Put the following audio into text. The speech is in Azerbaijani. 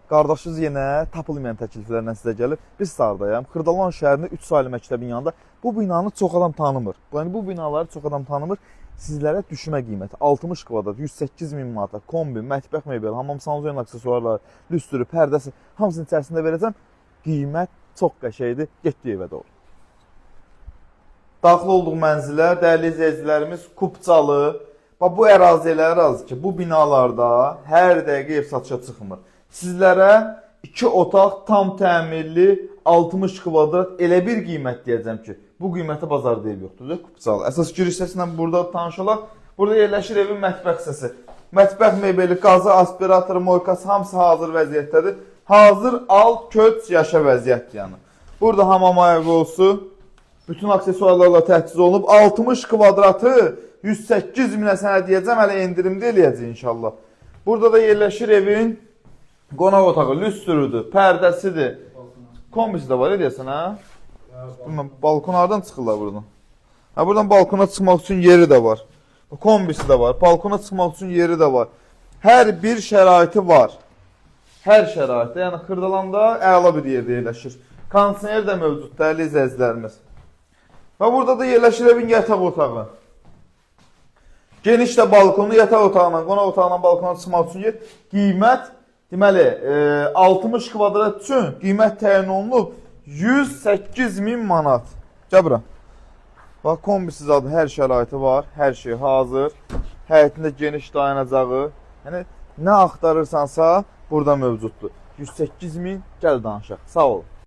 Qardaşınız yenə tapılmayan təkliflərlə sizə gəlib. Biz Sardayam. Xırdalan şəhərində 3 saylı məktəbin yanında. Bu binanı çox adam tanımır. Yəni bu binaları çox adam tanımır. Sizlərə düşmə qiyməti 60 kvadrat, 108 min manata, kombi, mətbəx mebeli, hamam sanuzyon aksesuarları, lüstrü, pərdəsi hamısının içərisində verəcəm. Qiymət çox qəşəngdir. Getdik evə doğru. Daxil olduğu mənzilə, dəyərli izləyicilərimiz, Kupçalı. Bu ərazi elə ərazi ki, bu binalarda hər dəqiqə ev satışa çıxmır. Sizlərə 2 otaq tam təmirli 60 kvadrat elə bir qiymət deyəcəm ki, bu qiymətə bazarda ev yoxdur. Kupçalı. Əsas giriş hissəsindən burada tanışılaq. Burada yerləşir evin mətbəx hissəsi. Mətbəx mebeli, qazı, aspiratoru, moykası hamısı hazır vəziyyətdədir. Hazır alt köç yaşa vəziyyətdir yəni. Burada hamam ayaqqabısı bütün aksesuarlarla təchiz olunub. 60 kvadratı 108 minə sənə deyəcəm, hələ endirimdə eləyəcək inşallah. Burada da yerləşir evin qonaq otağı, lüstrüdür, pərdəsidir. Kombisi də var, deyəsən, hə? Bilməm, balkonlardan çıxırlar buradan. Hə, buradan balkona çıxmaq üçün yeri də var. Kombisi də var, balkona çıxmaq üçün yeri də var. Hər bir şəraiti var. Hər şəraitdə, yəni Xırdalanda əla bir yerdə yerləşir. Kondisioner də mövcud, dəyərli izləyicilərimiz. Və burada da yerləşir evin yataq otağı. Geniş də balkonu, yataq otağından, qonaq otağından balkona çıxmaq üçün yer. Qiymət, deməli, 60 kvadrat üçün qiymət təyin olunub 108 min manat. Gəl bura. Bax, kombisi zadı, hər şəraiti var, hər şey hazır. Həyətində geniş dayanacağı. Yəni, nə axtarırsansa burada mövcuddur. 108 min, gəl danışaq. Sağ olun.